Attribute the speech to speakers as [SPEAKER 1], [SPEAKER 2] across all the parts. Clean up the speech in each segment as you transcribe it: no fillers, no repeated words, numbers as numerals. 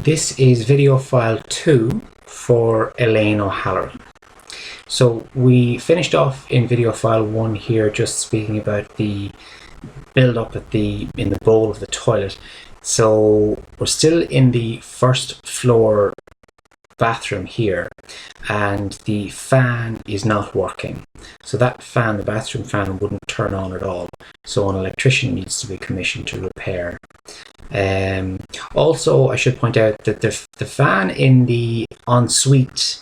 [SPEAKER 1] This is video file 2 for Elaine O'Halloran. So we finished off in video file 1 here just speaking about the build up in the bowl of the toilet. So we're still in the first floor bathroom here and the fan is not working. So that fan, the bathroom fan, wouldn't turn on at all. So an electrician needs to be commissioned to repair. Also, I should point out that the fan in the ensuite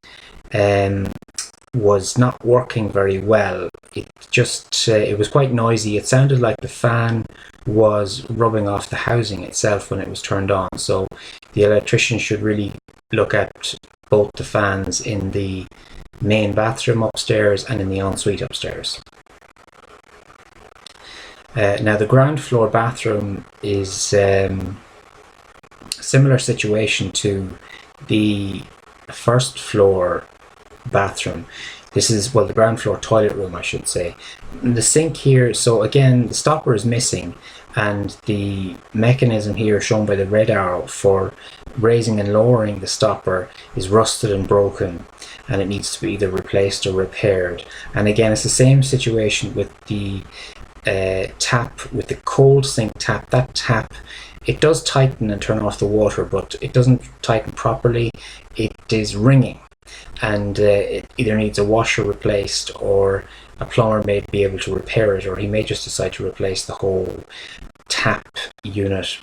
[SPEAKER 1] was not working very well. It was quite noisy. It sounded like the fan was rubbing off the housing itself when it was turned on. So the electrician should really look at both the fans in the main bathroom upstairs and in the ensuite upstairs. Now the ground floor bathroom is similar situation to the first floor bathroom. This is, well, the ground floor toilet room, I should say. The sink here, so again, the stopper is missing and the mechanism here shown by the red arrow for raising and lowering the stopper is rusted and broken and it needs to be either replaced or repaired. And again, it's the same situation with the tap, with the cold sink tap. That tap, it does tighten and turn off the water, but it doesn't tighten properly. It is ringing and it either needs a washer replaced or a plumber may be able to repair it, or he may just decide to replace the whole tap unit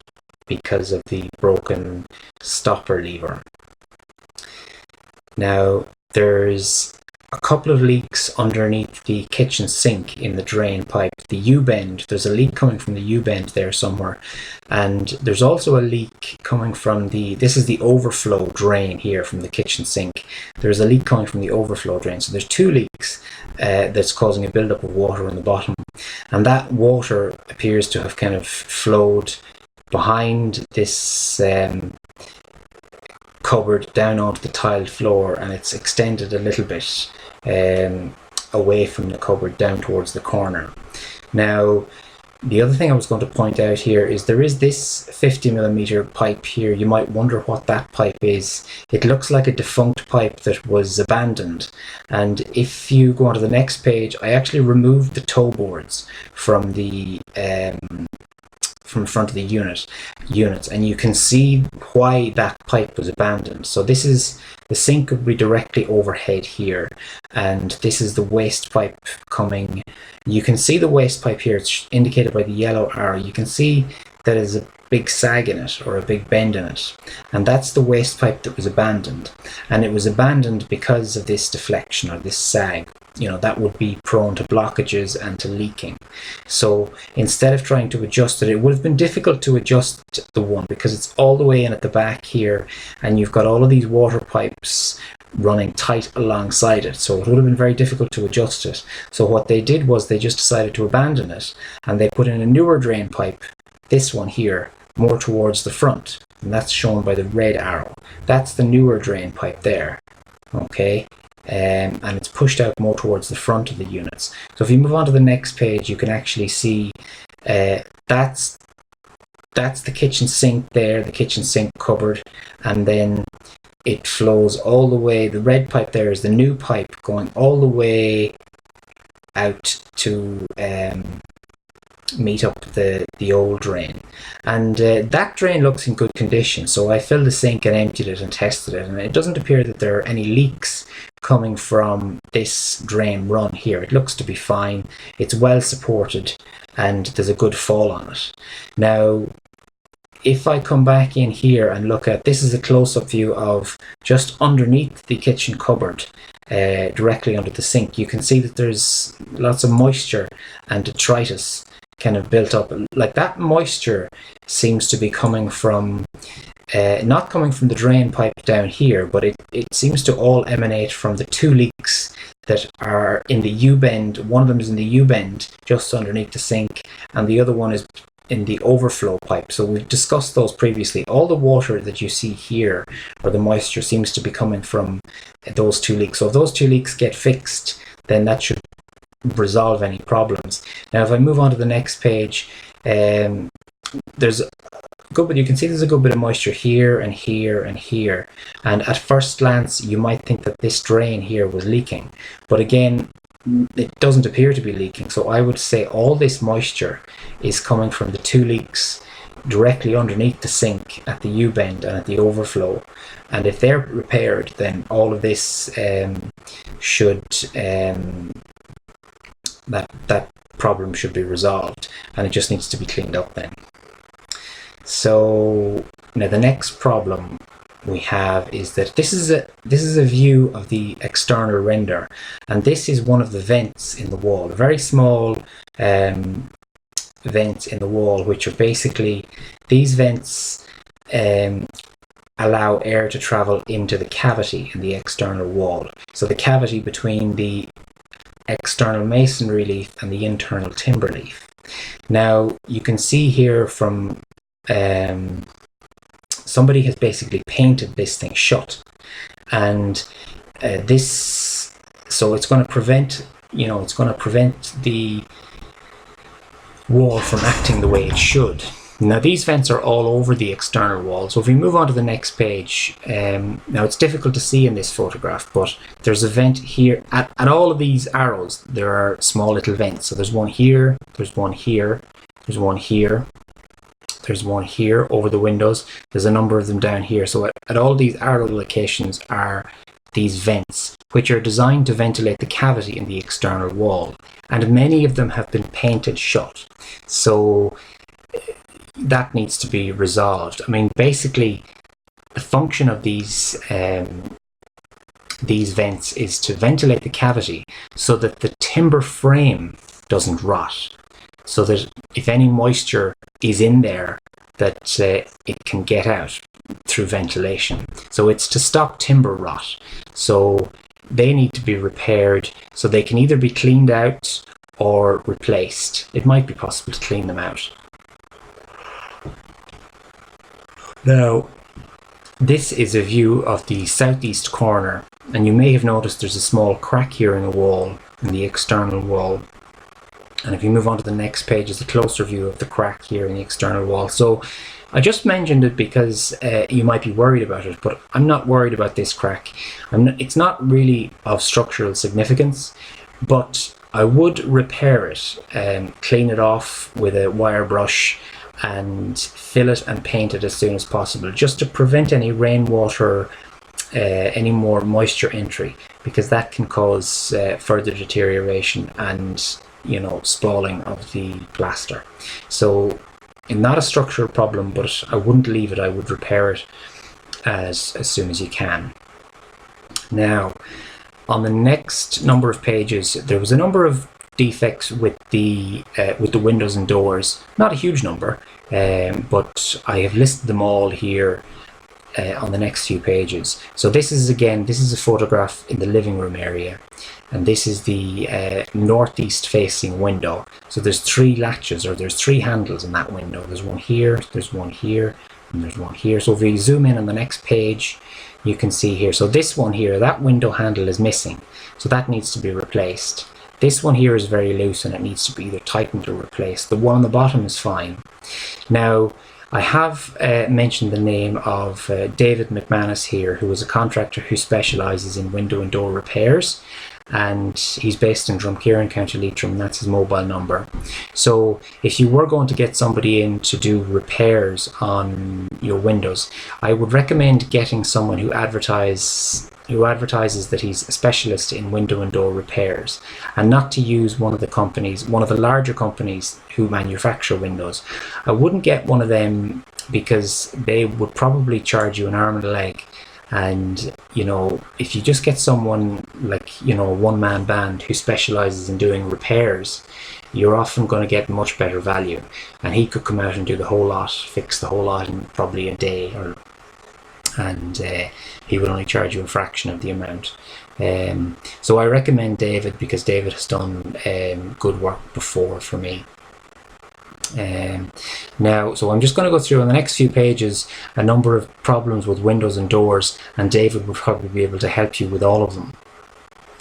[SPEAKER 1] because of the broken stopper lever. Now there's a couple of leaks underneath the kitchen sink in the drain pipe. The U-bend, there's a leak coming from the U-bend there somewhere, and there's also a leak coming from this is the overflow drain here from the kitchen sink. There's a leak coming from the overflow drain, so there's two leaks that's causing a buildup of water on the bottom, and that water appears to have kind of flowed behind this cupboard down onto the tiled floor, and it's extended a little bit away from the cupboard down towards the corner. Now the other thing I was going to point out here is there is this 50mm pipe here. You might wonder what that pipe is. It looks like a defunct pipe that was abandoned, and if you go on to the next page, I actually removed the toe boards from the front of the units, and you can see why that pipe was abandoned. So this is, the sink would be directly overhead here, and this is the waste pipe coming. You can see the waste pipe here, it's indicated by the yellow arrow. You can see that there's a big sag in it, or a big bend in it, and that's the waste pipe that was abandoned. And it was abandoned because of this deflection, or this sag. You know, that would be prone to blockages and to leaking. So instead of trying to adjust it, it would have been difficult to adjust the one because it's all the way in at the back here, and you've got all of these water pipes running tight alongside it, so it would have been very difficult to adjust it. So what they did was they just decided to abandon it, and they put in a newer drain pipe, this one here, more towards the front, and that's shown by the red arrow. That's the newer drain pipe there, okay? And it's pushed out more towards the front of the units. So if you move on to the next page, you can actually see that's the kitchen sink there, the kitchen sink cupboard, and then it flows all the way. The red pipe there is the new pipe going all the way out to meet up the old drain, and that drain looks in good condition. So I filled the sink and emptied it and tested it, and it doesn't appear that there are any leaks coming from this drain run here. It looks to be fine. It's well supported and there's a good fall on it. Now if I come back in here and look at, this is a close-up view of just underneath the kitchen cupboard, directly under the sink, you can see that there's lots of moisture and detritus kind of built up. Like, that moisture seems to be coming from not coming from the drain pipe down here, but it seems to all emanate from the two leaks that are in the U-bend. One of them is in the U-bend just underneath the sink, and the other one is in the overflow pipe. So we've discussed those previously. All the water that you see here, or the moisture, seems to be coming from those two leaks. So if those two leaks get fixed, then that should resolve any problems. Now if I move on to the next page, there's good, but you can see there's a good bit of moisture here and here and here. And at first glance, you might think that this drain here was leaking, but again, it doesn't appear to be leaking. So I would say all this moisture is coming from the two leaks directly underneath the sink at the U-bend and at the overflow. And if they're repaired, then all of this should that problem should be resolved, and it just needs to be cleaned up then. So now the next problem we have is that this is a view of the external render, and this is one of the vents in the wall, a very small vents in the wall, which are basically, these vents allow air to travel into the cavity in the external wall. So the cavity between the external masonry leaf and the internal timber leaf. Now you can see here from somebody has basically painted this thing shut, and so it's going to prevent, the wall from acting the way it should. Now these vents are all over the external wall. So if we move on to the next page, now it's difficult to see in this photograph, but there's a vent here. At all of these arrows, there are small little vents. So there's one here, there's one here, there's one here, there's one here over the windows. There's a number of them down here. So at all these arrow locations are these vents, which are designed to ventilate the cavity in the external wall. And many of them have been painted shut. So that needs to be resolved. I mean, basically, the function of these vents is to ventilate the cavity so that the timber frame doesn't rot. So that if any moisture is in there, that it can get out through ventilation. So it's to stop timber rot. So they need to be repaired. So they can either be cleaned out or replaced. It might be possible to clean them out. Now, this is a view of the southeast corner, and you may have noticed there's a small crack here in the wall, in the external wall. And if you move on to the next page, is a closer view of the crack here in the external wall. So I just mentioned it because you might be worried about it, but I'm not worried about this crack. It's not really of structural significance, but I would repair it, clean it off with a wire brush, and fill it and paint it as soon as possible, just to prevent any rainwater, any more moisture entry, because that can cause further deterioration and spalling of the plaster. So not a structural problem, but I wouldn't leave it. I would repair it as soon as you can. Now, on the next number of pages, there was a number of defects with the windows and doors. Not a huge number, but I have listed them all here on the next few pages. So this is a photograph in the living room area, and this is the northeast facing window. So there's three latches, or there's three handles in that window. There's one here, there's one here, and there's one here. So if we zoom in on the next page, you can see here. So this one here, that window handle is missing, so that needs to be replaced. This one here is very loose and it needs to be either tightened or replaced. The one on the bottom is fine. Now, I have mentioned the name of David McManus here, who is a contractor who specialises in window and door repairs, and he's based in Drumkieran, County Leitrim, and that's his mobile number. So if you were going to get somebody in to do repairs on your windows, I would recommend getting someone who advertises that he's a specialist in window and door repairs, and not to use one of the larger companies who manufacture windows. I wouldn't get one of them because they would probably charge you an arm and a leg. And if you just get someone like a one-man band who specializes in doing repairs, you're often going to get much better value, and he could come out and do the whole lot, fix the whole lot in probably a day, and he would only charge you a fraction of the amount. So I recommend David, because David has done good work before for me. Now, so I'm just going to go through on the next few pages a number of problems with windows and doors, and David will probably be able to help you with all of them.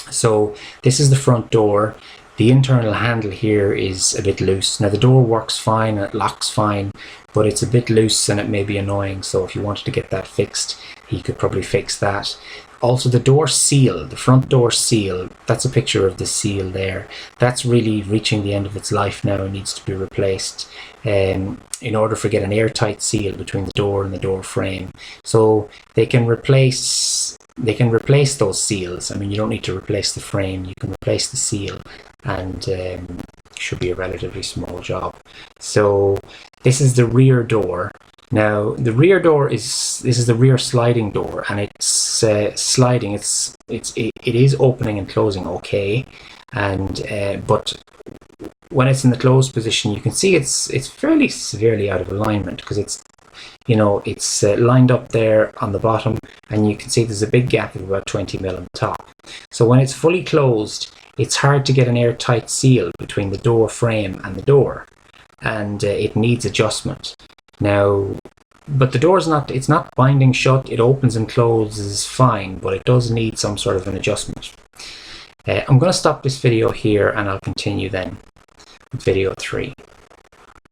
[SPEAKER 1] So this is the front door. The internal handle here is a bit loose. Now the door works fine and it locks fine, but it's a bit loose and it may be annoying. So if you wanted to get that fixed, he could probably fix that. Also the door seal, the front door seal, that's a picture of the seal there. That's really reaching the end of its life now and needs to be replaced in order to get an airtight seal between the door and the door frame. So they can replace those seals. I mean, you don't need to replace the frame, you can replace the seal, and should be a relatively small job. So this is the rear door. Now the rear door this is the rear sliding door, and it's sliding. It is opening and closing okay, and but when it's in the closed position, you can see it's fairly severely out of alignment, because it's lined up there on the bottom, and you can see there's a big gap of about 20 mil on the top. So when it's fully closed, it's hard to get an airtight seal between the door frame and the door, and it needs adjustment. Now, but the door's it's not binding shut. It opens and closes fine, but it does need some sort of an adjustment. I'm going to stop this video here, and I'll continue then with video 3.